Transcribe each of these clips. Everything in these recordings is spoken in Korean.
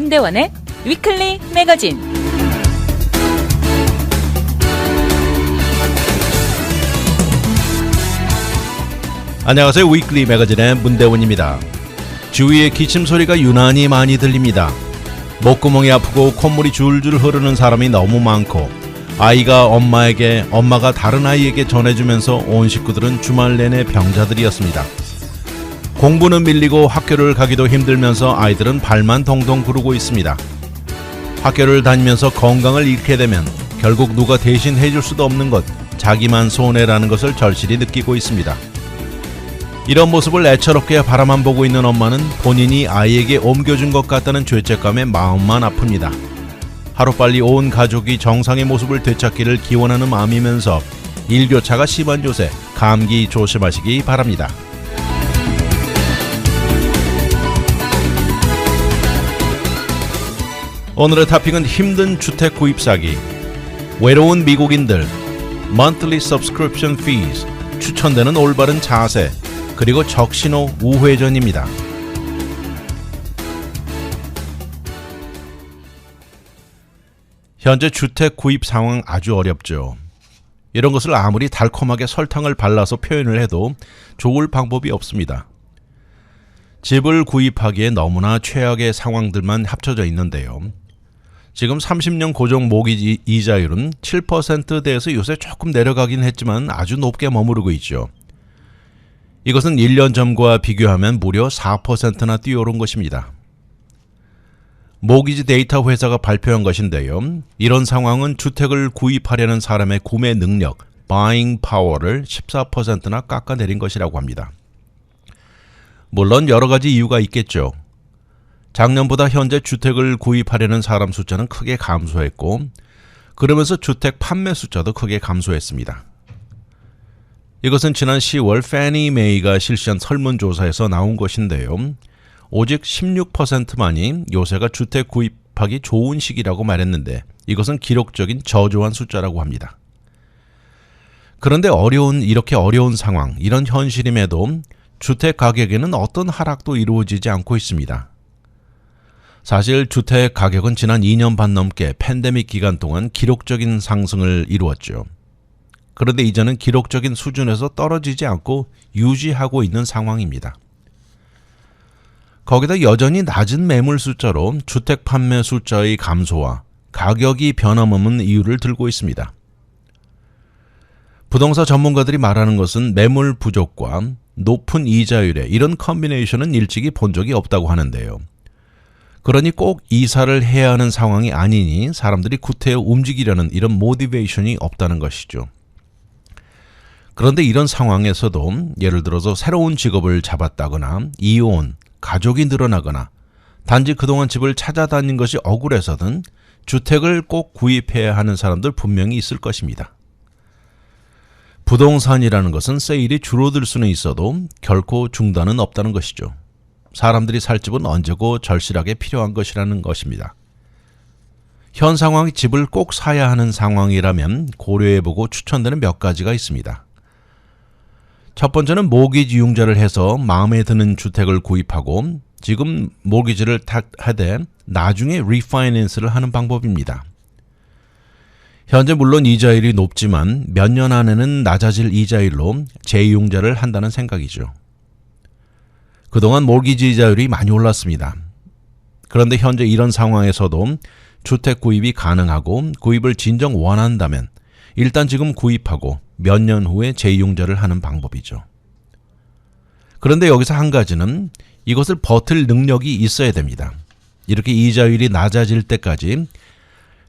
문대원의 위클리 매거진. 안녕하세요. 위클리 매거진의 문대원입니다. 주위에 기침 소리가 유난히 많이 들립니다. 목구멍이 아프고 콧물이 줄줄 흐르는 사람이 너무 많고, 아이가 엄마에게, 엄마가 다른 아이에게 전해주면서 온 식구들은 주말 내내 병자들이었습니다. 공부는 밀리고 학교를 가기도 힘들면서 아이들은 발만 동동 구르고 있습니다. 학교를 다니면서 건강을 잃게 되면 결국 누가 대신 해줄 수도 없는 것, 자기만 손해라는 것을 절실히 느끼고 있습니다. 이런 모습을 애처롭게 바라만 보고 있는 엄마는 본인이 아이에게 옮겨준 것 같다는 죄책감에 마음만 아픕니다. 하루빨리 온 가족이 정상의 모습을 되찾기를 기원하는 마음이면서 일교차가 심한 요새 감기 조심하시기 바랍니다. 오늘의 토픽은 힘든 주택 구입 사기, 외로운 미국인들, monthly subscription fees, 추천되는 올바른 자세, 그리고 적신호 우회전입니다. 현재 주택 구입 상황 아주 어렵죠. 이런 것을 아무리 달콤하게 설탕을 발라서 표현을 해도 좋을 방법이 없습니다. 집을 구입하기에 너무나 최악의 상황들만 합쳐져 있는데요. 지금 30년 고정 모기지 이자율은 7%대에서 요새 조금 내려가긴 했지만 아주 높게 머무르고 있죠. 이것은 1년 전과 비교하면 무려 4%나 뛰어오른 것입니다. 모기지 데이터 회사가 발표한 것인데요. 이런 상황은 주택을 구입하려는 사람의 구매 능력, buying power를 14%나 깎아내린 것이라고 합니다. 물론 여러 가지 이유가 있겠죠. 작년보다 현재 주택을 구입하려는 사람 숫자는 크게 감소했고, 그러면서 주택 판매 숫자도 크게 감소했습니다. 이것은 지난 10월 패니 메이가 실시한 설문조사에서 나온 것인데요. 오직 16%만이 요새가 주택 구입하기 좋은 시기라고 말했는데, 이것은 기록적인 저조한 숫자라고 합니다. 그런데 이렇게 어려운 상황, 이런 현실임에도 주택 가격에는 어떤 하락도 이루어지지 않고 있습니다. 사실 주택 가격은 지난 2년 반 넘게 팬데믹 기간 동안 기록적인 상승을 이루었죠. 그런데 이제는 기록적인 수준에서 떨어지지 않고 유지하고 있는 상황입니다. 거기다 여전히 낮은 매물 숫자로 주택 판매 숫자의 감소와 가격이 변함없는 이유를 들고 있습니다. 부동산 전문가들이 말하는 것은 매물 부족과 높은 이자율의 이런 컨비네이션은 일찍이 본 적이 없다고 하는데요. 그러니 꼭 이사를 해야 하는 상황이 아니니 사람들이 구태여 움직이려는 이런 모티베이션이 없다는 것이죠. 그런데 이런 상황에서도 예를 들어서 새로운 직업을 잡았다거나 이혼, 가족이 늘어나거나 단지 그동안 집을 찾아다닌 것이 억울해서든 주택을 꼭 구입해야 하는 사람들 분명히 있을 것입니다. 부동산이라는 것은 세일이 줄어들 수는 있어도 결코 중단은 없다는 것이죠. 사람들이 살 집은 언제고 절실하게 필요한 것이라는 것입니다. 현 상황이 집을 꼭 사야 하는 상황이라면 고려해보고 추천되는 몇 가지가 있습니다. 첫 번째는 모기지 융자를 해서 마음에 드는 주택을 구입하고 지금 모기지를 하되 나중에 리파이낸스를 하는 방법입니다. 현재 물론 이자율이 높지만 몇 년 안에는 낮아질 이자율로 재융자를 한다는 생각이죠. 그동안 모기지 이자율이 많이 올랐습니다. 그런데 현재 이런 상황에서도 주택 구입이 가능하고 구입을 진정 원한다면 일단 지금 구입하고 몇 년 후에 재융자를 하는 방법이죠. 그런데 여기서 한 가지는 이것을 버틸 능력이 있어야 됩니다. 이렇게 이자율이 낮아질 때까지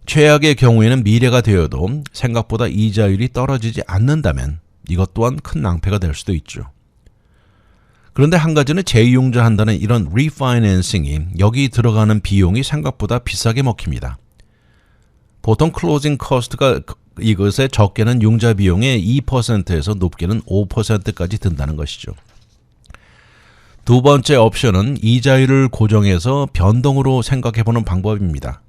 최악의 경우에는 미래가 되어도 생각보다 이자율이 떨어지지 않는다면 이것 또한 큰 낭패가 될 수도 있죠. 그런데 한 가지는 재융자한다는 이런 리파이낸싱이 여기 들어가는 비용이 생각보다 비싸게 먹힙니다. 보통 클로징 코스트가 이것의 적게는 융자 비용의 2%에서 높게는 5%까지 든다는 것이죠. 두 번째 옵션은 이자율을 고정해서 변동으로 생각해보는 방법입니다.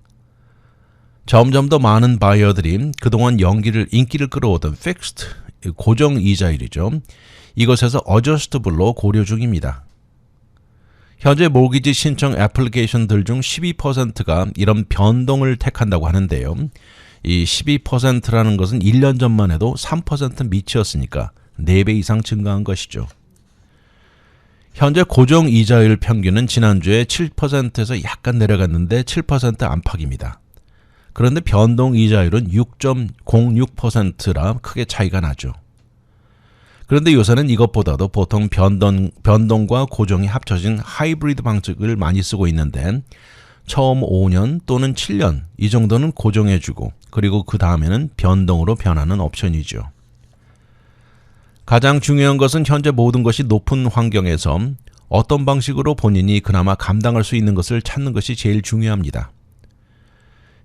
점점 더 많은 바이어들이 그동안 인기를 끌어오던 fixed, 고정 이자율이죠. 이것에서 adjustable로 고려 중입니다. 현재 모기지 신청 애플리케이션들 중 12%가 이런 변동을 택한다고 하는데요. 이 12%라는 것은 1년 전만 해도 3% 밑이었으니까 4배 이상 증가한 것이죠. 현재 고정 이자율 평균은 지난주에 7%에서 약간 내려갔는데 7% 안팎입니다. 그런데 변동 이자율은 6.06%라 크게 차이가 나죠. 그런데 요새는 이것보다도 보통 변동과 고정이 합쳐진 하이브리드 방식을 많이 쓰고 있는데 처음 5년 또는 7년 이 정도는 고정해주고 그리고 그 다음에는 변동으로 변하는 옵션이죠. 가장 중요한 것은 현재 모든 것이 높은 환경에서 어떤 방식으로 본인이 그나마 감당할 수 있는 것을 찾는 것이 제일 중요합니다.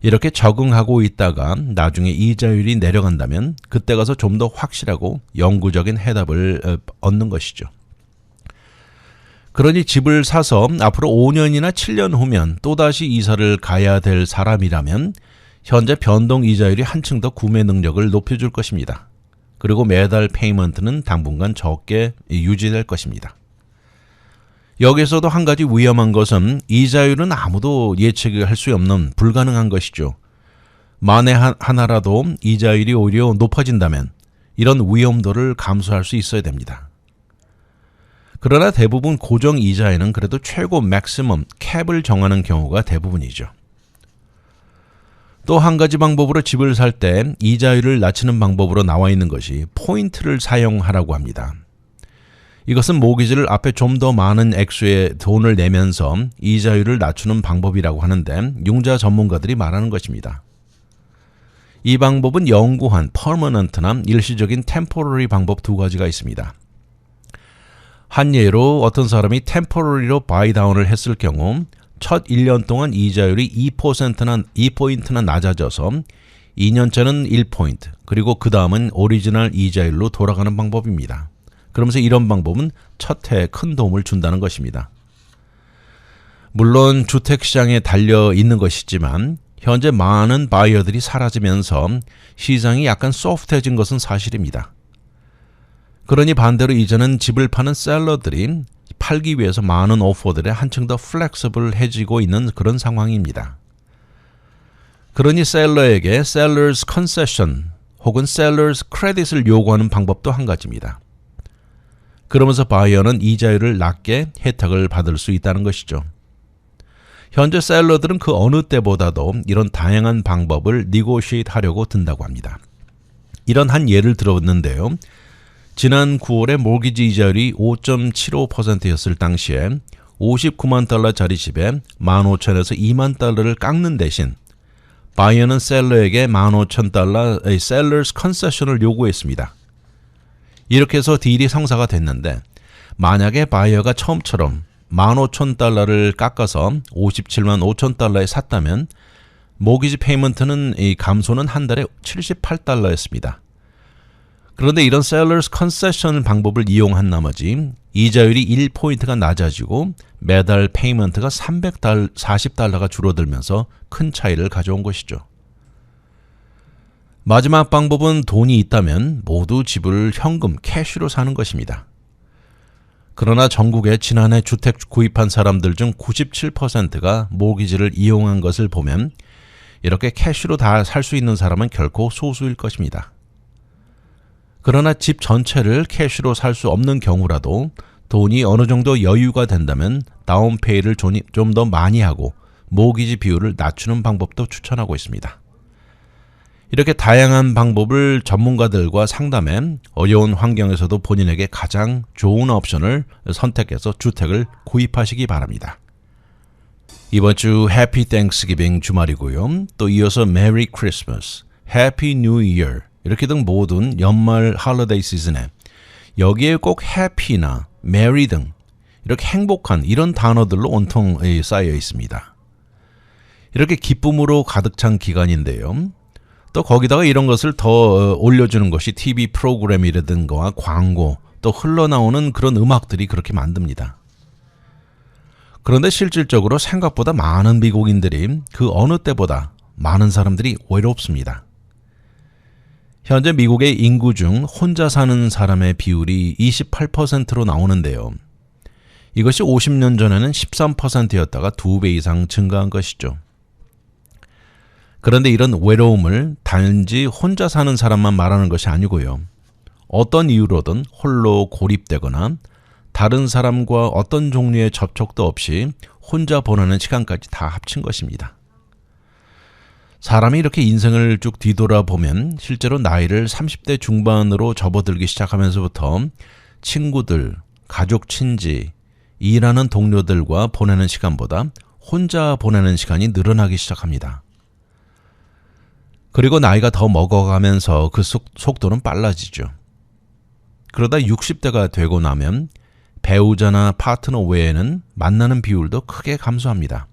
이렇게 적응하고 있다가 나중에 이자율이 내려간다면 그때 가서 좀 더 확실하고 영구적인 해답을 얻는 것이죠. 그러니 집을 사서 앞으로 5년이나 7년 후면 또다시 이사를 가야 될 사람이라면 현재 변동 이자율이 한층 더 구매 능력을 높여줄 것입니다. 그리고 매달 페이먼트는 당분간 적게 유지될 것입니다. 여기서도 한 가지 위험한 것은 이자율은 아무도 예측할 수 없는 불가능한 것이죠. 만에 하나라도 이자율이 오히려 높아진다면 이런 위험도를 감수할 수 있어야 됩니다. 그러나 대부분 고정 이자에는 그래도 최고 맥시멈 캡을 정하는 경우가 대부분이죠. 또 한 가지 방법으로 집을 살 때 이자율을 낮추는 방법으로 나와 있는 것이 포인트를 사용하라고 합니다. 이것은 모기지를 앞에 좀 더 많은 액수의 돈을 내면서 이자율을 낮추는 방법이라고 하는데 융자 전문가들이 말하는 것입니다. 이 방법은 영구한 퍼머넌트나 일시적인 템포러리 방법 두 가지가 있습니다. 한 예로 어떤 사람이 템포러리로 바이다운을 했을 경우 첫 1년 동안 이자율이 2%나 낮아져서 2년째는 1포인트 그리고 그 다음은 오리지널 이자율로 돌아가는 방법입니다. 그러면서 이런 방법은 첫 해에 큰 도움을 준다는 것입니다. 물론 주택시장에 달려 있는 것이지만 현재 많은 바이어들이 사라지면서 시장이 약간 소프트해진 것은 사실입니다. 그러니 반대로 이제는 집을 파는 셀러들이 팔기 위해서 많은 오퍼들에 한층 더 플렉서블해지고 있는 그런 상황입니다. 그러니 셀러에게 셀러스 컨세션 혹은 셀러스 크레딧을 요구하는 방법도 한 가지입니다. 그러면서 바이어는 이자율을 낮게 혜택을 받을 수 있다는 것이죠. 현재 셀러들은 그 어느 때보다도 이런 다양한 방법을 니고시에이트 하려고 든다고 합니다. 이런 한 예를 들었는데요. 지난 9월에 모기지 이자율이 5.75%였을 당시에 59만 달러짜리 집에 15,000에서 2만 달러를 깎는 대신 바이어는 셀러에게 15,000달러 셀러스 컨세션을 요구했습니다. 이렇게 해서 딜이 성사가 됐는데 만약에 바이어가 처음처럼 15,000달러를 깎아서 57만 5천 달러에 샀다면 모기지 페이먼트는 감소는 한 달에 78달러였습니다. 그런데 이런 셀러스 컨세션 방법을 이용한 나머지 이자율이 1포인트가 낮아지고 매달 페이먼트가 340달러가 줄어들면서 큰 차이를 가져온 것이죠. 마지막 방법은 돈이 있다면 모두 집을 현금, 캐시로 사는 것입니다. 그러나 전국에 지난해 주택 구입한 사람들 중 97%가 모기지를 이용한 것을 보면 이렇게 캐시로 다 살 수 있는 사람은 결코 소수일 것입니다. 그러나 집 전체를 캐시로 살 수 없는 경우라도 돈이 어느 정도 여유가 된다면 다운페이를 좀 더 많이 하고 모기지 비율을 낮추는 방법도 추천하고 있습니다. 이렇게 다양한 방법을 전문가들과 상담해 어려운 환경에서도 본인에게 가장 좋은 옵션을 선택해서 주택을 구입하시기 바랍니다. 이번 주 해피 땡스기빙 주말이고요. 또 이어서 메리 크리스마스, 해피 뉴 이어 이렇게 등 모든 연말 할리데이 시즌에 여기에 꼭 해피나 메리 등 이렇게 행복한 이런 단어들로 온통 쌓여 있습니다. 이렇게 기쁨으로 가득 찬 기간인데요. 또 거기다가 이런 것을 더 올려주는 것이 TV 프로그램이라든가 광고 또 흘러나오는 그런 음악들이 그렇게 만듭니다. 그런데 실질적으로 생각보다 많은 미국인들이 그 어느 때보다 많은 사람들이 외롭습니다. 현재 미국의 인구 중 혼자 사는 사람의 비율이 28%로 나오는데요. 이것이 50년 전에는 13%였다가 2배 이상 증가한 것이죠. 그런데 이런 외로움을 단지 혼자 사는 사람만 말하는 것이 아니고요. 어떤 이유로든 홀로 고립되거나 다른 사람과 어떤 종류의 접촉도 없이 혼자 보내는 시간까지 다 합친 것입니다. 사람이 이렇게 인생을 쭉 뒤돌아보면 실제로 나이를 30대 중반으로 접어들기 시작하면서부터 친구들, 가족 친지, 일하는 동료들과 보내는 시간보다 혼자 보내는 시간이 늘어나기 시작합니다. 그리고 나이가 더 먹어가면서 그 속도는 빨라지죠. 그러다 60대가 되고 나면 배우자나 파트너 외에는 만나는 비율도 크게 감소합니다.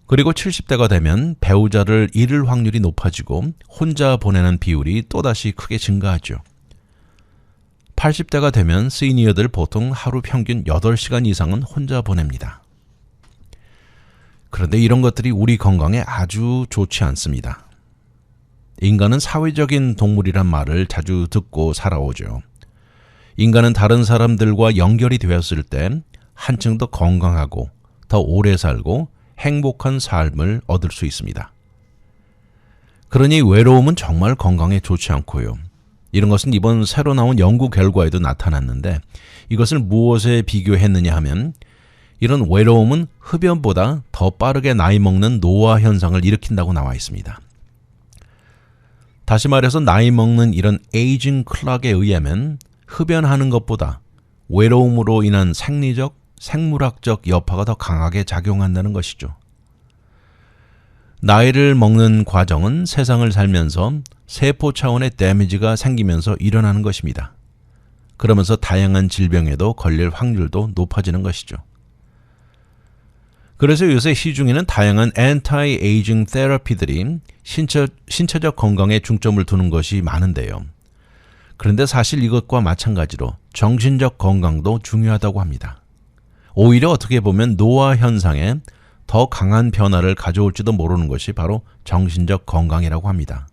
그리고 70대가 되면 배우자를 잃을 확률이 높아지고 혼자 보내는 비율이 또다시 크게 증가하죠. 80대가 되면 시니어들 보통 하루 평균 8시간 이상은 혼자 보냅니다. 그런데 이런 것들이 우리 건강에 아주 좋지 않습니다. 인간은 사회적인 동물이란 말을 자주 듣고 살아오죠. 인간은 다른 사람들과 연결이 되었을 때 한층 더 건강하고 더 오래 살고 행복한 삶을 얻을 수 있습니다. 그러니 외로움은 정말 건강에 좋지 않고요. 이런 것은 이번 새로 나온 연구 결과에도 나타났는데 이것을 무엇에 비교했느냐 하면 이런 외로움은 흡연보다 더 빠르게 나이 먹는 노화 현상을 일으킨다고 나와 있습니다. 다시 말해서 나이 먹는 이런 에이징 클락에 의하면 흡연하는 것보다 외로움으로 인한 생리적, 생물학적 여파가 더 강하게 작용한다는 것이죠. 나이를 먹는 과정은 세상을 살면서 세포 차원의 데미지가 생기면서 일어나는 것입니다. 그러면서 다양한 질병에도 걸릴 확률도 높아지는 것이죠. 그래서 요새 시중에는 다양한 anti-aging 테라피들이 신체적 건강에 중점을 두는 것이 많은데요. 그런데 사실 이것과 마찬가지로 정신적 건강도 중요하다고 합니다. 오히려 어떻게 보면 노화 현상에 더 강한 변화를 가져올지도 모르는 것이 바로 정신적 건강이라고 합니다.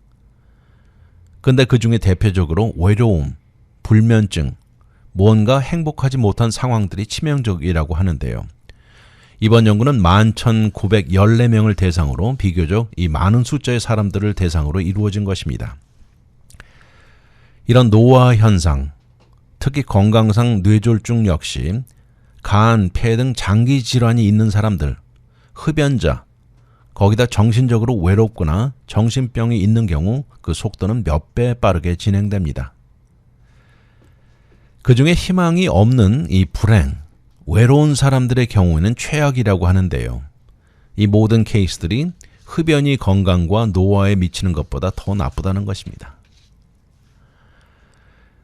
근데 그 중에 대표적으로 외로움, 불면증, 무언가 행복하지 못한 상황들이 치명적이라고 하는데요. 이번 연구는 11,914명을 대상으로 비교적 이 많은 숫자의 사람들을 대상으로 이루어진 것입니다. 이런 노화 현상, 특히 건강상 뇌졸중 역시 간, 폐 등 장기 질환이 있는 사람들, 흡연자, 거기다 정신적으로 외롭거나 정신병이 있는 경우 그 속도는 몇 배 빠르게 진행됩니다. 그 중에 희망이 없는 이 불행, 외로운 사람들의 경우에는 최악이라고 하는데요. 이 모든 케이스들이 흡연이 건강과 노화에 미치는 것보다 더 나쁘다는 것입니다.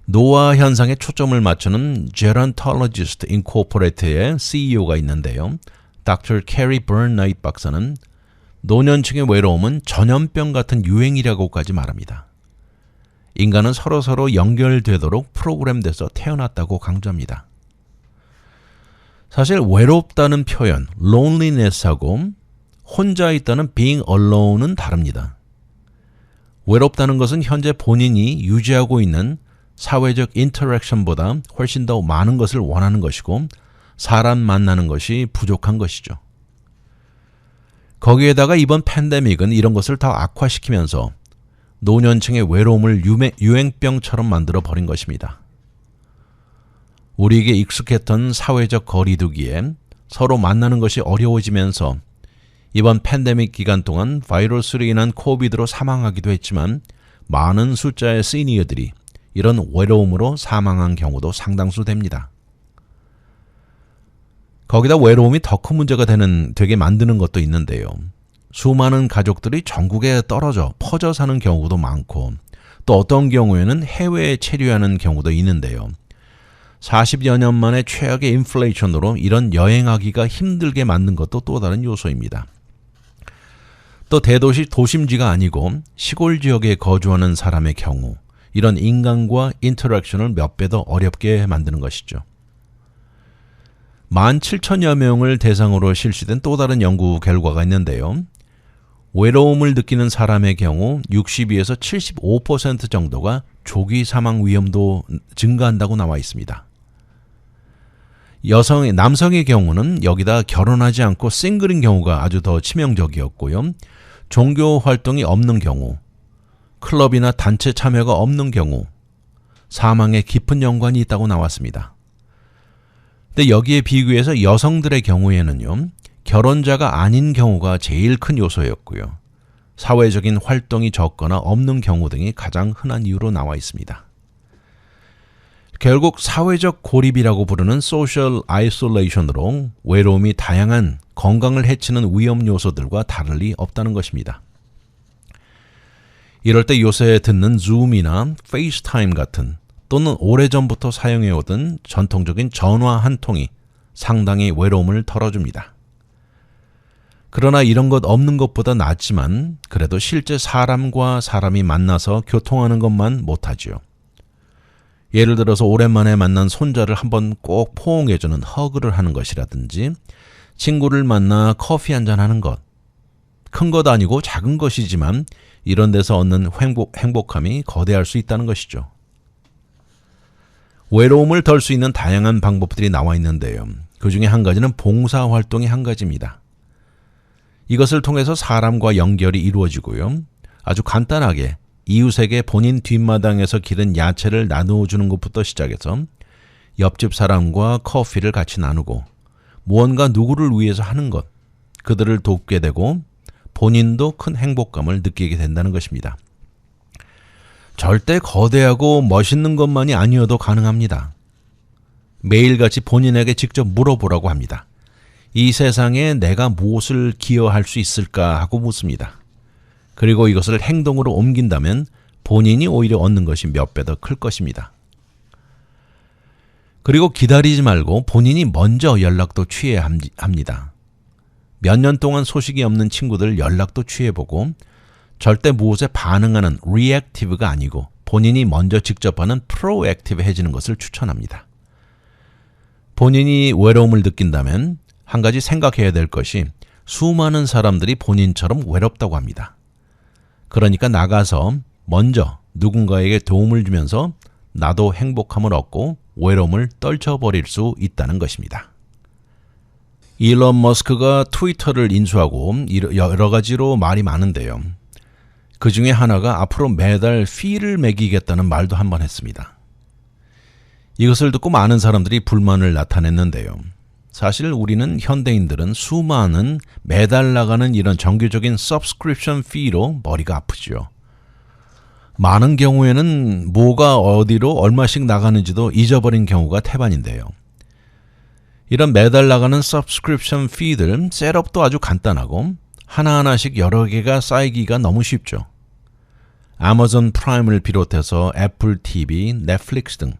노화 현상에 초점을 맞추는 Gerontologist Incorporated의 CEO가 있는데요. Dr. Carrie Byrne-Knight 박사는 노년층의 외로움은 전염병 같은 유행이라고까지 말합니다. 인간은 서로서로 연결되도록 프로그램돼서 태어났다고 강조합니다. 사실 외롭다는 표현, loneliness하고 혼자 있다는 being alone은 다릅니다. 외롭다는 것은 현재 본인이 유지하고 있는 사회적 인터랙션보다 훨씬 더 많은 것을 원하는 것이고 사람 만나는 것이 부족한 것이죠. 거기에다가 이번 팬데믹은 이런 것을 더 악화시키면서 노년층의 외로움을 유행병처럼 만들어 버린 것입니다. 우리에게 익숙했던 사회적 거리두기에 서로 만나는 것이 어려워지면서 이번 팬데믹 기간 동안 바이러스로 인한 코비드로 사망하기도 했지만 많은 숫자의 시니어들이 이런 외로움으로 사망한 경우도 상당수 됩니다. 거기다 외로움이 더 큰 문제가 되게 만드는 것도 있는데요. 수많은 가족들이 전국에 떨어져 퍼져 사는 경우도 많고 또 어떤 경우에는 해외에 체류하는 경우도 있는데요. 40여 년 만에 최악의 인플레이션으로 이런 여행하기가 힘들게 만든 것도 또 다른 요소입니다. 또 대도시 도심지가 아니고 시골 지역에 거주하는 사람의 경우 이런 인간과 인터랙션을 몇 배 더 어렵게 만드는 것이죠. 17,000여 명을 대상으로 실시된 또 다른 연구 결과가 있는데요. 외로움을 느끼는 사람의 경우 62에서 75% 정도가 조기 사망 위험도 증가한다고 나와 있습니다. 남성의 경우는 여기다 결혼하지 않고 싱글인 경우가 아주 더 치명적이었고요. 종교 활동이 없는 경우, 클럽이나 단체 참여가 없는 경우, 사망에 깊은 연관이 있다고 나왔습니다. 근데 여기에 비교해서 여성들의 경우에는요, 결혼자가 아닌 경우가 제일 큰 요소였고요. 사회적인 활동이 적거나 없는 경우 등이 가장 흔한 이유로 나와 있습니다. 결국 사회적 고립이라고 부르는 social isolation으로 외로움이 다양한 건강을 해치는 위험 요소들과 다를 리 없다는 것입니다. 이럴 때 요새 듣는 줌이나 페이스타임 같은 또는 오래전부터 사용해오던 전통적인 전화 한 통이 상당히 외로움을 덜어줍니다. 그러나 이런 것 없는 것보다 낫지만 그래도 실제 사람과 사람이 만나서 교통하는 것만 못하지요. 예를 들어서 오랜만에 만난 손자를 한번 꼭 포옹해주는 허그를 하는 것이라든지 친구를 만나 커피 한잔 하는 것. 큰 것 아니고 작은 것이지만 이런 데서 얻는 행복함이 거대할 수 있다는 것이죠. 외로움을 덜 수 있는 다양한 방법들이 나와 있는데요. 그 중에 한 가지는 봉사활동이 한 가지입니다. 이것을 통해서 사람과 연결이 이루어지고요. 아주 간단하게 이웃에게 본인 뒷마당에서 기른 야채를 나누어 주는 것부터 시작해서 옆집 사람과 커피를 같이 나누고 무언가 누구를 위해서 하는 것, 그들을 돕게 되고 본인도 큰 행복감을 느끼게 된다는 것입니다. 절대 거대하고 멋있는 것만이 아니어도 가능합니다. 매일같이 본인에게 직접 물어보라고 합니다. 이 세상에 내가 무엇을 기여할 수 있을까 하고 묻습니다. 그리고 이것을 행동으로 옮긴다면 본인이 오히려 얻는 것이 몇 배 더 클 것입니다. 그리고 기다리지 말고 본인이 먼저 연락도 취해야 합니다. 몇 년 동안 소식이 없는 친구들 연락도 취해보고 절대 무엇에 반응하는 reactive가 아니고 본인이 먼저 직접 하는 proactive해지는 것을 추천합니다. 본인이 외로움을 느낀다면 한 가지 생각해야 될 것이 수많은 사람들이 본인처럼 외롭다고 합니다. 그러니까 나가서 먼저 누군가에게 도움을 주면서 나도 행복함을 얻고 외로움을 떨쳐버릴 수 있다는 것입니다. 일론 머스크가 트위터를 인수하고 여러 가지로 말이 많은데요. 그 중에 하나가 앞으로 매달 피를 매기겠다는 말도 한번 했습니다. 이것을 듣고 많은 사람들이 불만을 나타냈는데요. 사실 우리는 현대인들은 수많은 매달 나가는 이런 정규적인 subscription fee로 머리가 아프죠. 많은 경우에는 뭐가 어디로 얼마씩 나가는지도 잊어버린 경우가 태반인데요. 이런 매달 나가는 subscription fee들 셋업도 아주 간단하고 하나하나씩 여러 개가 쌓이기가 너무 쉽죠. 아마존 프라임을 비롯해서 애플 TV, 넷플릭스 등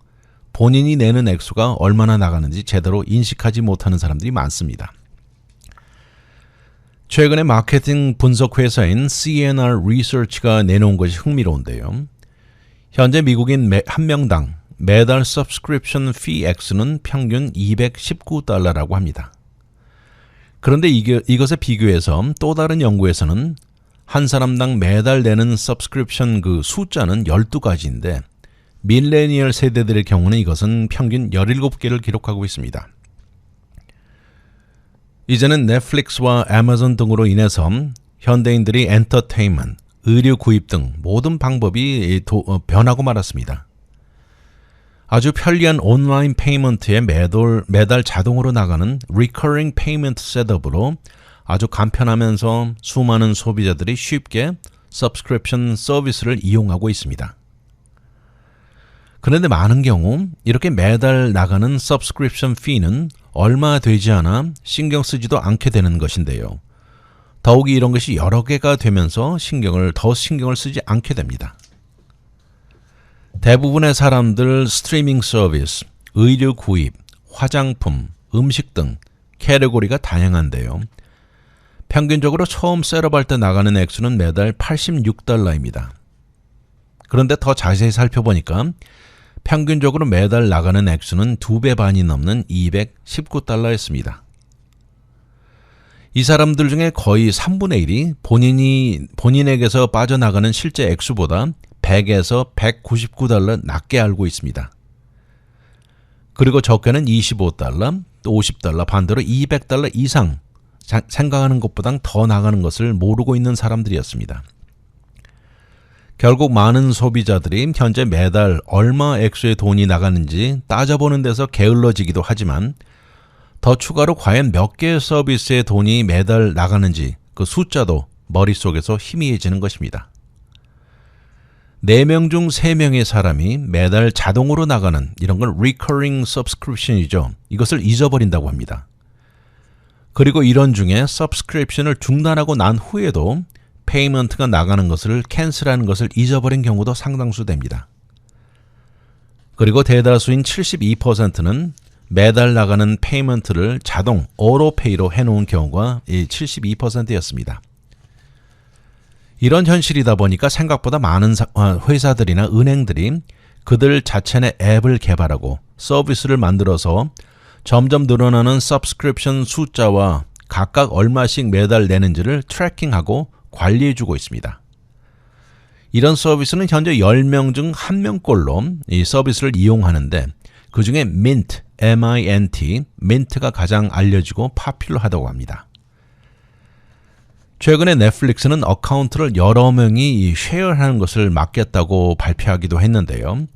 본인이 내는 액수가 얼마나 나가는지 제대로 인식하지 못하는 사람들이 많습니다. 최근에 마케팅 분석 회사인 CNR Research가 내놓은 것이 흥미로운데요. 현재 미국인 한 명당 매달 subscription fee 액수는 평균 $219라고 합니다. 그런데 이것에 비교해서 또 다른 연구에서는 한 사람당 매달 내는 subscription 그 숫자는 12가지인데 밀레니얼 세대들의 경우는 이것은 평균 17개를 기록하고 있습니다. 이제는 넷플릭스와 아마존 등으로 인해서 현대인들이 엔터테인먼트, 의류 구입 등 모든 방법이 변하고 말았습니다. 아주 편리한 온라인 페이먼트에 매달 자동으로 나가는 recurring payment 셋업으로 아주 간편하면서 수많은 소비자들이 쉽게 subscription 서비스를 이용하고 있습니다. 그런데 많은 경우 이렇게 매달 나가는 subscription fee는 얼마 되지 않아 신경 쓰지도 않게 되는 것인데요. 더욱이 이런 것이 여러 개가 되면서 더 신경을 쓰지 않게 됩니다. 대부분의 사람들 스트리밍 서비스, 의류 구입, 화장품, 음식 등 캐테고리가 다양한데요. 평균적으로 처음 셋업할 때 나가는 액수는 매달 $86입니다. 그런데 더 자세히 살펴보니까 평균적으로 매달 나가는 액수는 2배 반이 넘는 $219였습니다. 이 사람들 중에 거의 3분의 1이 본인에게서 빠져나가는 실제 액수보다 100에서 $199 낮게 알고 있습니다. 그리고 적게는 $25, 또 $50, 반대로 $200 이상 생각하는 것보다 더 나가는 것을 모르고 있는 사람들이었습니다. 결국 많은 소비자들이 현재 매달 얼마 액수의 돈이 나가는지 따져보는 데서 게을러지기도 하지만 더 추가로 과연 몇 개의 서비스에 돈이 매달 나가는지 그 숫자도 머릿속에서 희미해지는 것입니다. 4명 중 3명의 사람이 매달 자동으로 나가는 이런 걸 recurring subscription이죠. 이것을 잊어버린다고 합니다. 그리고 이런 중에 subscription을 중단하고 난 후에도 페이먼트가 나가는 것을 캔슬하는 것을 잊어버린 경우도 상당수 됩니다. 그리고 대다수인 72%는 매달 나가는 페이먼트를 자동 오토페이로 해놓은 경우가 72%였습니다. 이런 현실이다 보니까 생각보다 많은 회사들이나 은행들이 그들 자체의 앱을 개발하고 서비스를 만들어서 점점 늘어나는 서브스크립션 숫자와 각각 얼마씩 매달 내는지를 트래킹하고 관리해주고 있습니다. 이런 서비스는 현재 10명 중 1명꼴로 이 서비스를 이용하는데 그 중에 Mint, M-I-N-T, Mint가 가장 알려지고 파퓰러하다고 합니다. 최근에 넷플릭스는 어카운트를 여러 명이 쉐어하는 것을 막겠다고 발표하기도 했는데요.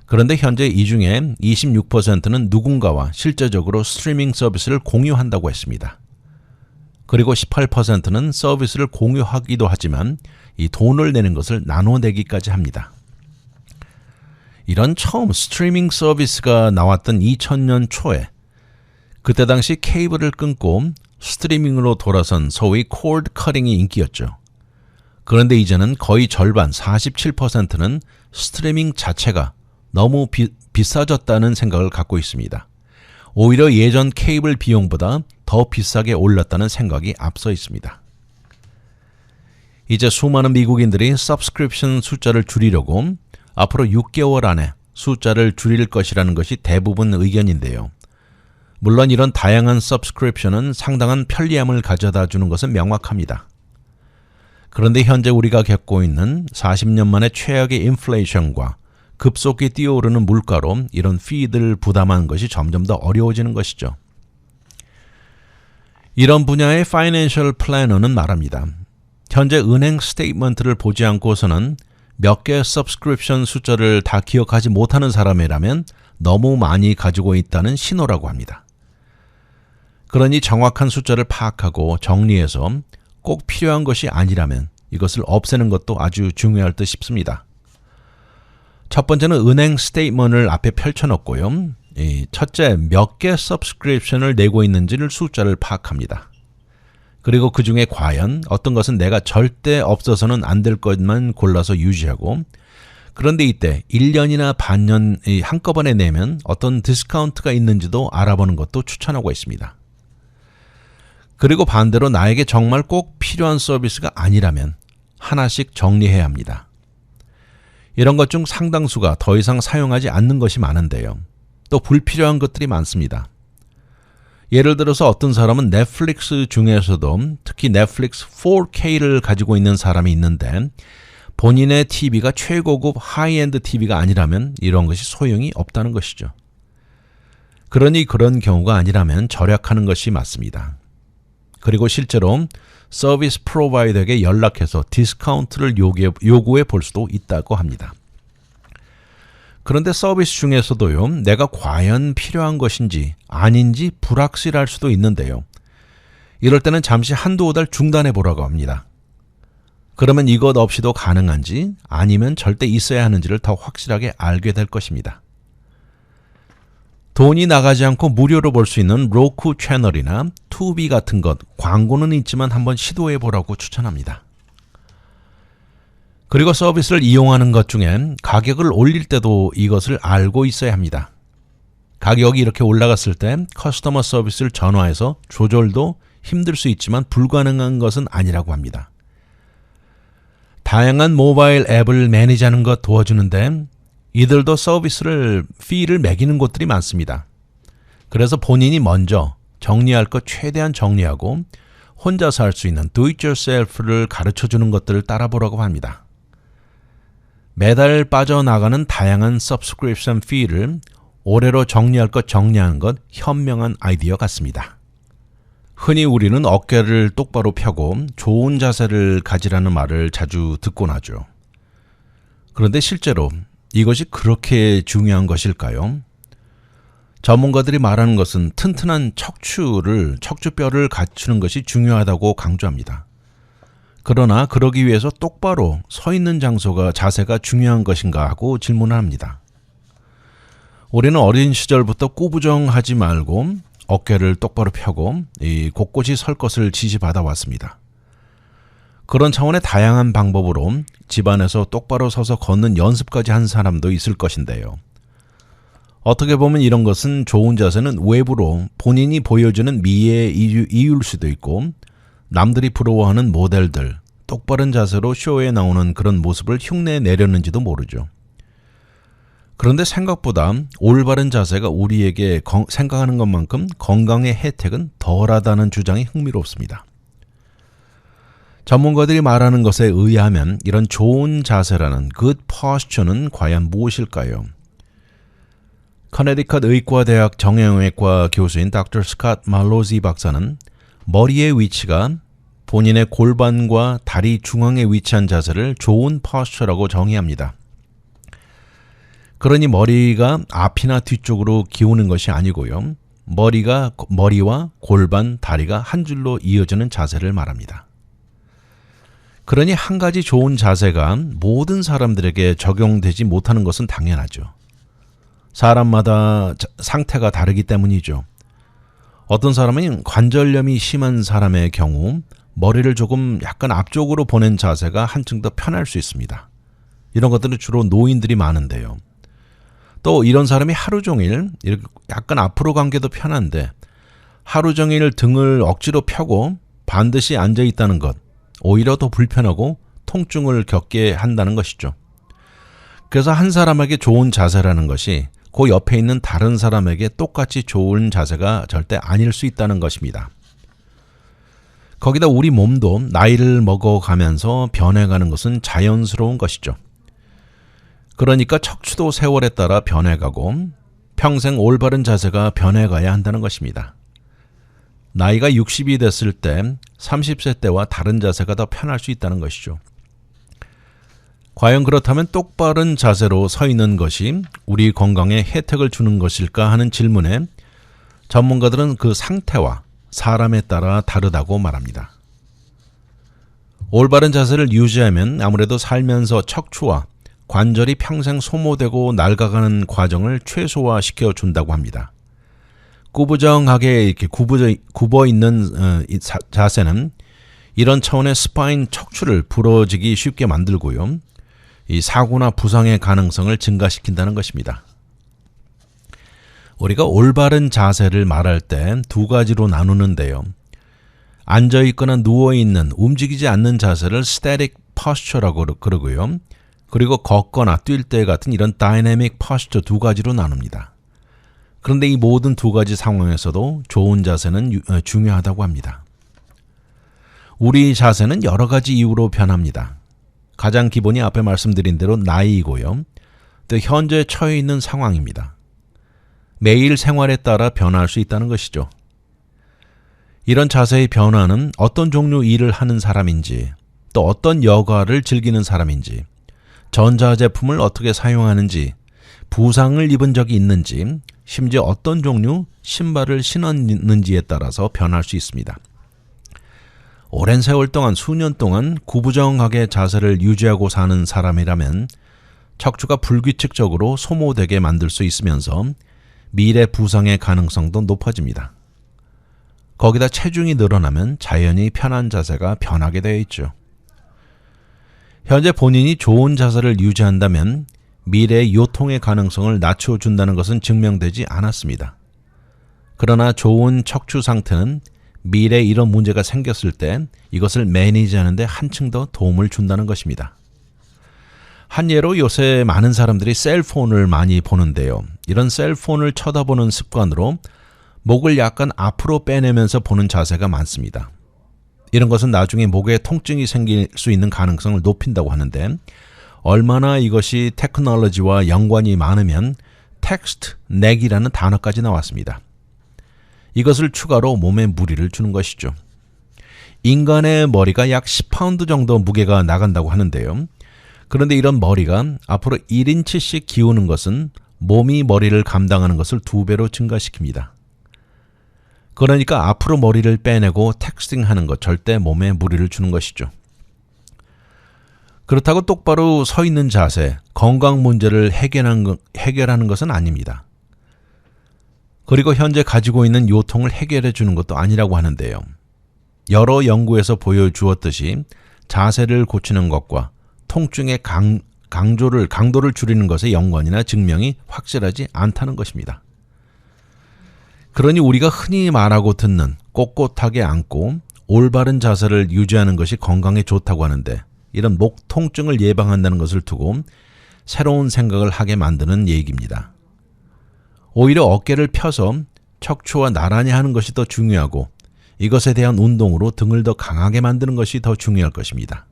그런데 현재 이 중에 26%는 누군가와 실제적으로 스트리밍 서비스를 공유한다고 했습니다. 그리고 18%는 서비스를 공유하기도 하지만 이 돈을 내는 것을 나눠내기까지 합니다. 이런 처음 스트리밍 서비스가 나왔던 2000년 초에 그때 당시 케이블을 끊고 스트리밍으로 돌아선 소위 cord cutting이 인기였죠. 그런데 이제는 거의 절반 47%는 스트리밍 자체가 너무 비싸졌다는 생각을 갖고 있습니다. 오히려 예전 케이블 비용보다 더 비싸게 올랐다는 생각이 앞서 있습니다. 이제 수많은 미국인들이 서브스크립션 숫자를 줄이려고 앞으로 6개월 안에 숫자를 줄일 것이라는 것이 대부분 의견인데요. 물론 이런 다양한 서브스크립션은 상당한 편리함을 가져다 주는 것은 명확합니다. 그런데 현재 우리가 겪고 있는 40년 만에 최악의 인플레이션과 급속히 뛰어오르는 물가로 이런 피들을 부담하는 것이 점점 더 어려워지는 것이죠. 이런 분야의 파이낸셜 플래너는 말합니다. 현재 은행 스테이트먼트를 보지 않고서는 몇 개의 서브스크립션 숫자를 다 기억하지 못하는 사람이라면 너무 많이 가지고 있다는 신호라고 합니다. 그러니 정확한 숫자를 파악하고 정리해서 꼭 필요한 것이 아니라면 이것을 없애는 것도 아주 중요할 듯 싶습니다. 첫 번째는 은행 스테이트먼트를 앞에 펼쳐놓고요. 첫째, 몇 개 서브스크립션을 내고 있는지를 숫자를 파악합니다. 그리고 그 중에 과연 어떤 것은 내가 절대 없어서는 안 될 것만 골라서 유지하고 그런데 이때 1년이나 반년 한꺼번에 내면 어떤 디스카운트가 있는지도 알아보는 것도 추천하고 있습니다. 그리고 반대로 나에게 정말 꼭 필요한 서비스가 아니라면 하나씩 정리해야 합니다. 이런 것 중 상당수가 더 이상 사용하지 않는 것이 많은데요. 또 불필요한 것들이 많습니다. 예를 들어서 어떤 사람은 넷플릭스 중에서도 특히 넷플릭스 4K를 가지고 있는 사람이 있는데 본인의 TV가 최고급 하이엔드 TV가 아니라면 이런 것이 소용이 없다는 것이죠. 그러니 그런 경우가 아니라면 절약하는 것이 맞습니다. 그리고 실제로 서비스 프로바이더에게 연락해서 디스카운트를 요구해 볼 수도 있다고 합니다. 그런데 서비스 중에서도요, 내가 과연 필요한 것인지 아닌지 불확실할 수도 있는데요. 이럴 때는 잠시 한두 달 중단해 보라고 합니다. 그러면 이것 없이도 가능한지 아니면 절대 있어야 하는지를 더 확실하게 알게 될 것입니다. 돈이 나가지 않고 무료로 볼 수 있는 로쿠 채널이나 투비 같은 것, 광고는 있지만 한번 시도해 보라고 추천합니다. 그리고 서비스를 이용하는 것 중에 가격을 올릴 때도 이것을 알고 있어야 합니다. 가격이 이렇게 올라갔을 때 커스터머 서비스를 전화해서 조절도 힘들 수 있지만 불가능한 것은 아니라고 합니다. 다양한 모바일 앱을 매니지하는 것 도와주는데 이들도 서비스를 피를 매기는 곳들이 많습니다. 그래서 본인이 먼저 정리할 것 최대한 정리하고 혼자서 할 수 있는 do it yourself를 가르쳐주는 것들을 따라보라고 합니다. 매달 빠져나가는 다양한 subscription fee를 올해로 정리할 것 정리하는 것 현명한 아이디어 같습니다. 흔히 우리는 어깨를 똑바로 펴고 좋은 자세를 가지라는 말을 자주 듣곤 하죠. 그런데 실제로 이것이 그렇게 중요한 것일까요? 전문가들이 말하는 것은 튼튼한 척추뼈를 갖추는 것이 중요하다고 강조합니다. 그러나 그러기 위해서 똑바로 서 있는 자세가 중요한 것인가 하고 질문을 합니다. 우리는 어린 시절부터 꾸부정하지 말고 어깨를 똑바로 펴고 곳곳이 설 것을 지시받아 왔습니다. 그런 차원의 다양한 방법으로 집안에서 똑바로 서서 걷는 연습까지 한 사람도 있을 것인데요. 어떻게 보면 이런 것은 좋은 자세는 외부로 본인이 보여주는 미의 이유일 수도 있고 남들이 부러워하는 모델들, 똑바른 자세로 쇼에 나오는 그런 모습을 흉내 내려는지도 모르죠. 그런데 생각보다 올바른 자세가 우리에게 생각하는 것만큼 건강의 혜택은 덜하다는 주장이 흥미롭습니다. 전문가들이 말하는 것에 의하면 이런 좋은 자세라는 good posture는 과연 무엇일까요? 커네디컷 의과대학 정형외과 교수인 Dr. Scott Malozzi 박사는 머리의 위치가 본인의 골반과 다리 중앙에 위치한 자세를 좋은 포스처라고 정의합니다. 그러니 머리가 앞이나 뒤쪽으로 기우는 것이 아니고요. 머리와 골반, 다리가 한 줄로 이어지는 자세를 말합니다. 그러니 한 가지 좋은 자세가 모든 사람들에게 적용되지 못하는 것은 당연하죠. 사람마다 상태가 다르기 때문이죠. 어떤 사람은 관절염이 심한 사람의 경우 머리를 조금 약간 앞쪽으로 보낸 자세가 한층 더 편할 수 있습니다. 이런 것들은 주로 노인들이 많은데요. 또 이런 사람이 하루 종일 이렇게 약간 앞으로 간 게 더 편한데 하루 종일 등을 억지로 펴고 반드시 앉아 있다는 것, 오히려 더 불편하고 통증을 겪게 한다는 것이죠. 그래서 한 사람에게 좋은 자세라는 것이 그 옆에 있는 다른 사람에게 똑같이 좋은 자세가 절대 아닐 수 있다는 것입니다. 거기다 우리 몸도 나이를 먹어가면서 변해가는 것은 자연스러운 것이죠. 그러니까 척추도 세월에 따라 변해가고 평생 올바른 자세가 변해가야 한다는 것입니다. 나이가 60이 됐을 때 30세 때와 다른 자세가 더 편할 수 있다는 것이죠. 과연 그렇다면 똑바른 자세로 서 있는 것이 우리 건강에 혜택을 주는 것일까 하는 질문에 전문가들은 그 상태와 사람에 따라 다르다고 말합니다. 올바른 자세를 유지하면 아무래도 살면서 척추와 관절이 평생 소모되고 낡아가는 과정을 최소화시켜 준다고 합니다. 꾸부정하게 이렇게 굽어 있는 자세는 이런 차원의 스파인 척추를 부러지기 쉽게 만들고요. 이 사고나 부상의 가능성을 증가시킨다는 것입니다. 우리가 올바른 자세를 말할 때 두 가지로 나누는데요. 앉아있거나 누워있는 움직이지 않는 자세를 static posture라고 그러고요. 그리고 걷거나 뛸 때 같은 이런 dynamic posture 두 가지로 나눕니다. 그런데 이 모든 두 가지 상황에서도 좋은 자세는 중요하다고 합니다. 우리 자세는 여러 가지 이유로 변합니다. 가장 기본이 앞에 말씀드린 대로 나이이고요. 또 현재 처해 있는 상황입니다. 매일 생활에 따라 변할 수 있다는 것이죠. 이런 자세의 변화는 어떤 종류 일을 하는 사람인지, 또 어떤 여가를 즐기는 사람인지, 전자제품을 어떻게 사용하는지, 부상을 입은 적이 있는지, 심지어 어떤 종류 신발을 신었는지에 따라서 변할 수 있습니다. 오랜 세월 동안 수년 동안 구부정하게 자세를 유지하고 사는 사람이라면 척추가 불규칙적으로 소모되게 만들 수 있으면서 미래 부상의 가능성도 높아집니다. 거기다 체중이 늘어나면 자연히 편한 자세가 변하게 되어 있죠. 현재 본인이 좋은 자세를 유지한다면 미래의 요통의 가능성을 낮춰준다는 것은 증명되지 않았습니다. 그러나 좋은 척추 상태는 미래에 이런 문제가 생겼을 때 이것을 매니지하는 데 한층 더 도움을 준다는 것입니다. 한 예로 요새 많은 사람들이 셀폰을 많이 보는데요. 이런 셀폰을 쳐다보는 습관으로 목을 약간 앞으로 빼내면서 보는 자세가 많습니다. 이런 것은 나중에 목에 통증이 생길 수 있는 가능성을 높인다고 하는데 얼마나 이것이 테크놀로지와 연관이 많으면 텍스트 넥이라는 단어까지 나왔습니다. 이것을 추가로 몸에 무리를 주는 것이죠. 인간의 머리가 약 10파운드 정도 무게가 나간다고 하는데요. 그런데 이런 머리가 앞으로 1인치씩 기우는 것은 몸이 머리를 감당하는 것을 2배로 증가시킵니다. 그러니까 앞으로 머리를 빼내고 텍스팅하는 것 절대 몸에 무리를 주는 것이죠. 그렇다고 똑바로 서 있는 자세, 건강 문제를 해결하는 것은 아닙니다. 그리고 현재 가지고 있는 요통을 해결해 주는 것도 아니라고 하는데요. 여러 연구에서 보여주었듯이 자세를 고치는 것과 통증의 강도를 줄이는 것의 연관이나 증명이 확실하지 않다는 것입니다. 그러니 우리가 흔히 말하고 듣는 꼿꼿하게 앉고 올바른 자세를 유지하는 것이 건강에 좋다고 하는데 이런 목 통증을 예방한다는 것을 두고 새로운 생각을 하게 만드는 얘기입니다. 오히려 어깨를 펴서 척추와 나란히 하는 것이 더 중요하고 이것에 대한 운동으로 등을 더 강하게 만드는 것이 더 중요할 것입니다.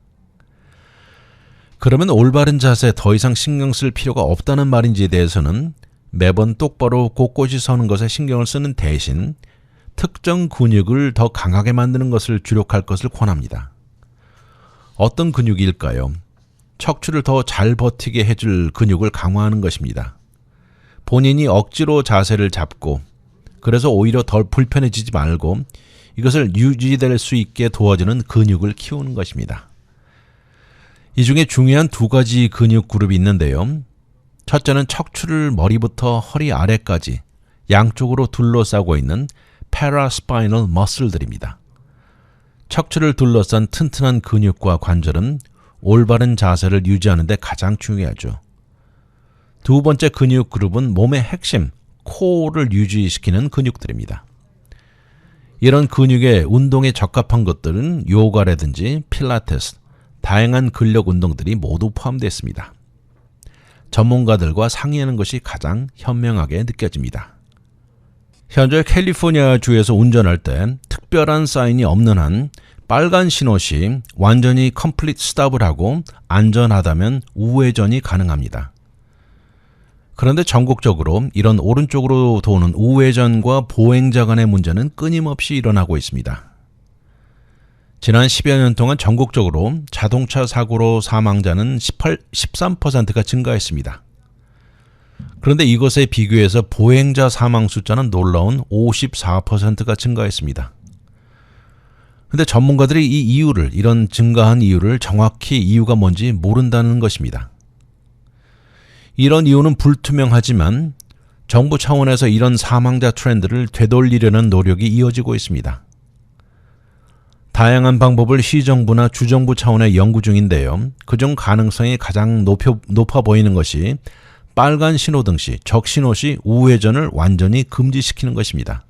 그러면 올바른 자세에 더 이상 신경 쓸 필요가 없다는 말인지에 대해서는 매번 똑바로 꼿꼿이 서는 것에 신경을 쓰는 대신 특정 근육을 더 강하게 만드는 것을 주력할 것을 권합니다. 어떤 근육일까요? 척추를 더 잘 버티게 해줄 근육을 강화하는 것입니다. 본인이 억지로 자세를 잡고 그래서 오히려 덜 불편해지지 말고 이것을 유지될 수 있게 도와주는 근육을 키우는 것입니다. 이 중에 중요한 2가지 근육 그룹이 있는데요. 첫째는 척추를 머리부터 허리 아래까지 양쪽으로 둘러싸고 있는 paraspinal muscle들입니다. 척추를 둘러싼 튼튼한 근육과 관절은 올바른 자세를 유지하는 데 가장 중요하죠. 2번째 근육 그룹은 몸의 핵심, 코어를 유지시키는 근육들입니다. 이런 근육의 운동에 적합한 것들은 요가라든지 필라테스, 다양한 근력 운동들이 모두 포함되어 있습니다. 전문가들과 상의하는 것이 가장 현명하게 느껴집니다. 현재 캘리포니아 주에서 운전할 때 특별한 사인이 없는 한 빨간 신호시 완전히 컴플릿 스탑을 하고 안전하다면 우회전이 가능합니다. 그런데 전국적으로 이런 오른쪽으로 도는 우회전과 보행자 간의 문제는 끊임없이 일어나고 있습니다. 지난 10여 년 동안 전국적으로 자동차 사고로 사망자는 13%가 증가했습니다. 그런데 이것에 비교해서 보행자 사망 숫자는 놀라운 54%가 증가했습니다. 그런데 전문가들이 이런 증가한 이유를 정확히 이유가 뭔지 모른다는 것입니다. 이런 이유는 불투명하지만 정부 차원에서 이런 사망자 트렌드를 되돌리려는 노력이 이어지고 있습니다. 다양한 방법을 시정부나 주정부 차원의 연구 중인데요. 그중 가능성이 가장 높아 보이는 것이 빨간 신호등 시, 적신호 시 우회전을 완전히 금지시키는 것입니다.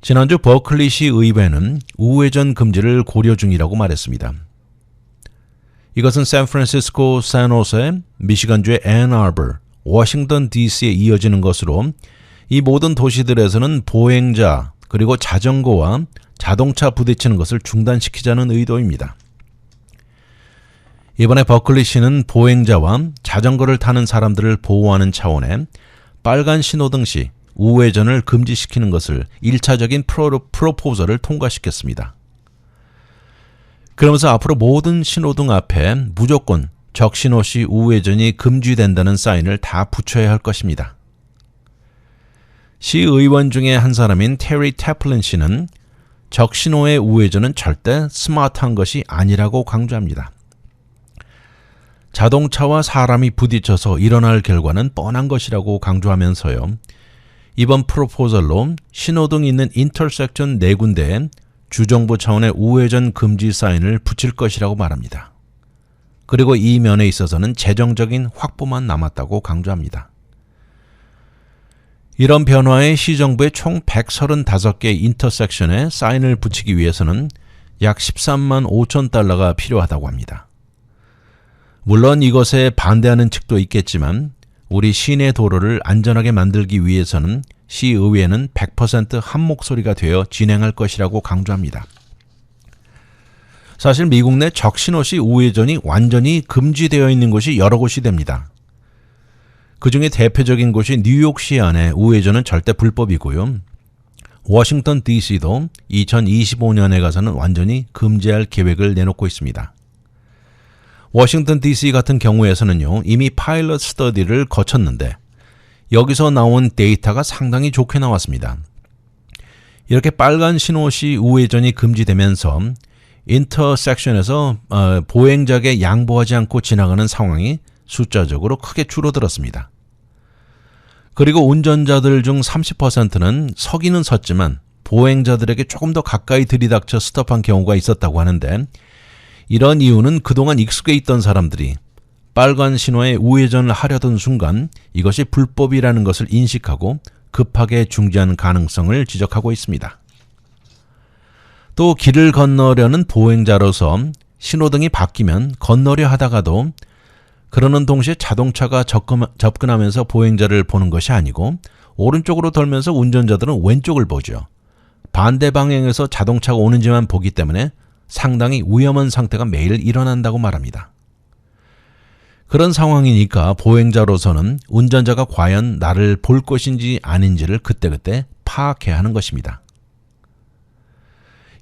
지난주 버클리시 의회는 우회전 금지를 고려 중이라고 말했습니다. 이것은 샌프란시스코, 샌호세, 미시간주의 앤아버, 워싱턴 DC에 이어지는 것으로 이 모든 도시들에서는 보행자 그리고 자전거와 자동차 부딪히는 것을 중단시키자는 의도입니다. 이번에 버클리시는 보행자와 자전거를 타는 사람들을 보호하는 차원에 빨간 신호등 시 우회전을 금지시키는 것을 1차적인 프로포저를 통과시켰습니다. 그러면서 앞으로 모든 신호등 앞에 무조건 적신호 시 우회전이 금지된다는 사인을 다 붙여야 할 것입니다. 시의원 중에 한 사람인 테리 태플린 씨는 적신호의 우회전은 절대 스마트한 것이 아니라고 강조합니다. 자동차와 사람이 부딪혀서 일어날 결과는 뻔한 것이라고 강조하면서요. 이번 프로포절로 신호등이 있는 인터섹션 4군데에 주정부 차원의 우회전 금지 사인을 붙일 것이라고 말합니다. 그리고 이 면에 있어서는 재정적인 확보만 남았다고 강조합니다. 이런 변화에 시정부의 총 135개의 인터섹션에 사인을 붙이기 위해서는 약 13만 5천 달러가 필요하다고 합니다. 물론 이것에 반대하는 측도 있겠지만 우리 시내 도로를 안전하게 만들기 위해서는 시의회는 100% 한 목소리가 되어 진행할 것이라고 강조합니다. 사실 미국 내 적신호 시 우회전이 완전히 금지되어 있는 곳이 여러 곳이 됩니다. 그 중에 대표적인 곳이 뉴욕시 안에 우회전은 절대 불법이고요. 워싱턴 DC도 2025년에 가서는 완전히 금지할 계획을 내놓고 있습니다. 워싱턴 DC 같은 경우에서는요, 이미 파일럿 스터디를 거쳤는데 여기서 나온 데이터가 상당히 좋게 나왔습니다. 이렇게 빨간 신호시 우회전이 금지되면서 인터섹션에서 보행자에게 양보하지 않고 지나가는 상황이 숫자적으로 크게 줄어들었습니다. 그리고 운전자들 중 30%는 서기는 섰지만 보행자들에게 조금 더 가까이 들이닥쳐 스톱한 경우가 있었다고 하는데, 이런 이유는 그동안 익숙해 있던 사람들이 빨간 신호에 우회전을 하려던 순간 이것이 불법이라는 것을 인식하고 급하게 중지한 가능성을 지적하고 있습니다. 또 길을 건너려는 보행자로서 신호등이 바뀌면 건너려 하다가도 그러는 동시에 자동차가 접근하면서 보행자를 보는 것이 아니고 오른쪽으로 돌면서 운전자들은 왼쪽을 보죠. 반대 방향에서 자동차가 오는지만 보기 때문에 상당히 위험한 상태가 매일 일어난다고 말합니다. 그런 상황이니까 보행자로서는 운전자가 과연 나를 볼 것인지 아닌지를 그때그때 파악해야 하는 것입니다.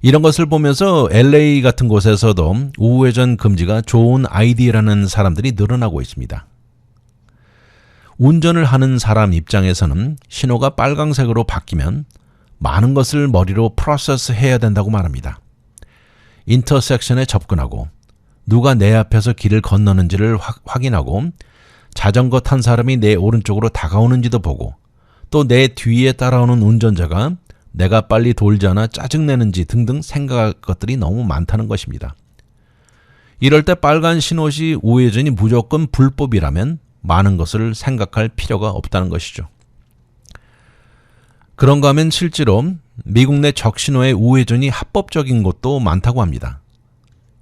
이런 것을 보면서 LA 같은 곳에서도 우회전 금지가 좋은 아이디어라는 사람들이 늘어나고 있습니다. 운전을 하는 사람 입장에서는 신호가 빨강색으로 바뀌면 많은 것을 머리로 프로세스 해야 된다고 말합니다. 인터섹션에 접근하고 누가 내 앞에서 길을 건너는지를 확인하고 자전거 탄 사람이 내 오른쪽으로 다가오는지도 보고 또 내 뒤에 따라오는 운전자가 내가 빨리 돌지 않아 짜증내는지 등등 생각할 것들이 너무 많다는 것입니다. 이럴 때 빨간 신호시 우회전이 무조건 불법이라면 많은 것을 생각할 필요가 없다는 것이죠. 그런가 하면 실제로 미국 내 적신호의 우회전이 합법적인 곳도 많다고 합니다.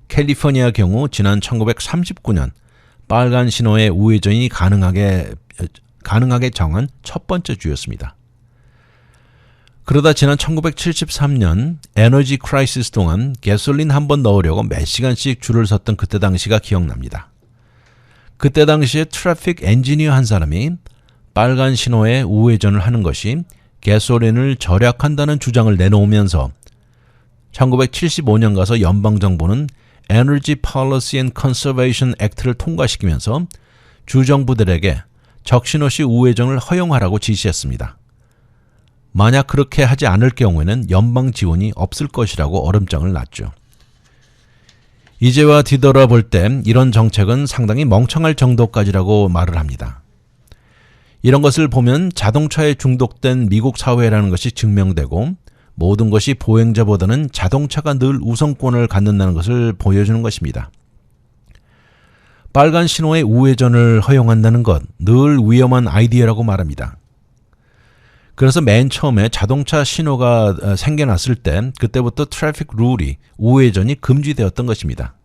캘리포니아 경우 지난 1939년 빨간 신호의 우회전이 가능하게 정한 첫 번째 주였습니다. 그러다 지난 1973년 에너지 크라이시스 동안 가솔린 한 번 넣으려고 몇 시간씩 줄을 섰던 그때 당시가 기억납니다. 그때 당시에 트래픽 엔지니어 한 사람이 빨간 신호에 우회전을 하는 것이 가솔린을 절약한다는 주장을 내놓으면서 1975년 가서 연방정부는 Energy Policy and Conservation Act를 통과시키면서 주정부들에게 적신호시 우회전을 허용하라고 지시했습니다. 만약 그렇게 하지 않을 경우에는 연방 지원이 없을 것이라고 얼음장을 놨죠. 이제와 뒤돌아볼 때 이런 정책은 상당히 멍청할 정도까지라고 말을 합니다. 이런 것을 보면 자동차에 중독된 미국 사회라는 것이 증명되고 모든 것이 보행자보다는 자동차가 늘 우선권을 갖는다는 것을 보여주는 것입니다. 빨간 신호의 우회전을 허용한다는 것, 늘 위험한 아이디어라고 말합니다. 그래서 맨 처음에 자동차 신호가 생겨났을 때 그때부터 트래픽 룰이 우회전이 금지되었던 것입니다.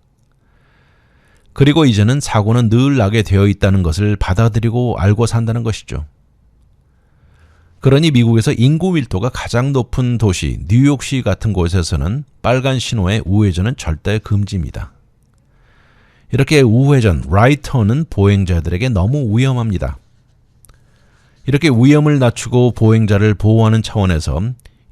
그리고 이제는 사고는 늘 나게 되어 있다는 것을 받아들이고 알고 산다는 것이죠. 그러니 미국에서 인구 밀도가 가장 높은 도시 뉴욕시 같은 곳에서는 빨간 신호의 우회전은 절대 금지입니다. 이렇게 우회전, 라이트턴은 보행자들에게 너무 위험합니다. 이렇게 위험을 낮추고 보행자를 보호하는 차원에서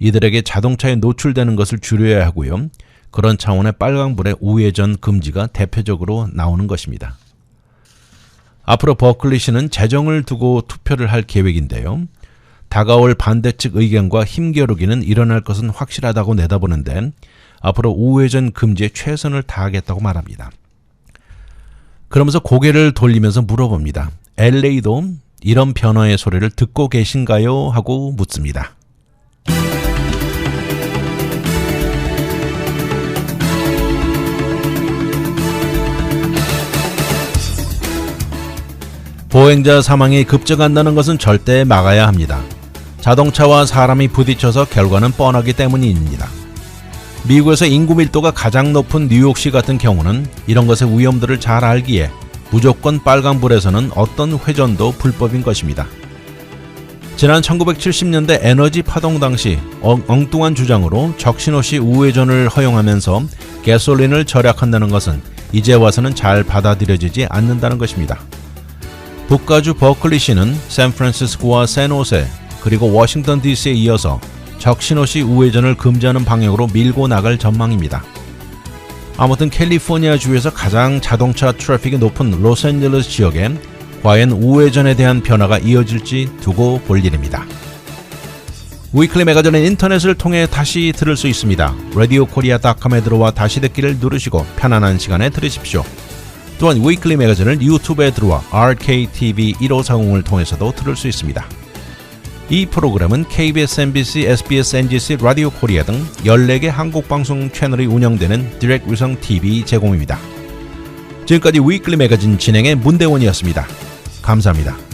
이들에게 자동차에 노출되는 것을 줄여야 하고요. 그런 차원의 빨간불의 우회전 금지가 대표적으로 나오는 것입니다. 앞으로 버클리시는 재정을 두고 투표를 할 계획인데요. 다가올 반대측 의견과 힘겨루기는 일어날 것은 확실하다고 내다보는데 앞으로 우회전 금지에 최선을 다하겠다고 말합니다. 그러면서 고개를 돌리면서 물어봅니다. LA도 이런 변화의 소리를 듣고 계신가요? 하고 묻습니다. 보행자 사망이 급증한다는 것은 절대 막아야 합니다. 자동차와 사람이 부딪혀서 결과는 뻔하기 때문입니다. 미국에서 인구 밀도가 가장 높은 뉴욕시 같은 경우는 이런 것의 위험들을 잘 알기에 무조건 빨간불에서는 어떤 회전도 불법인 것입니다. 지난 1970년대 에너지 파동 당시 엉뚱한 주장으로 적신호시 우회전을 허용하면서 가솔린을 절약한다는 것은 이제 와서는 잘 받아들여지지 않는다는 것입니다. 북가주 버클리시는 샌프란시스코와 샌호세 그리고 워싱턴 DC에 이어서 적신호시 우회전을 금지하는 방향으로 밀고 나갈 전망입니다. 아무튼 캘리포니아주에서 가장 자동차 트래픽이 높은 로스앤젤레스 지역에 과연 우회전에 대한 변화가 이어질지 두고 볼 일입니다. 위클리 매거진은 인터넷을 통해 다시 들을 수 있습니다. radiokorea.com에 들어와 다시 듣기를 누르시고 편안한 시간에 들으십시오. 또한 위클리 매거진을 유튜브에 들어와 RKTV1540을 통해서도 들을 수 있습니다. 이 프로그램은 KBS, MBC, SBS, NGC, 라디오 코리아 등 14개 한국방송 채널이 운영되는 디렉 위성 TV 제공입니다. 지금까지 위클리 매거진 진행의 문대원이었습니다. 감사합니다.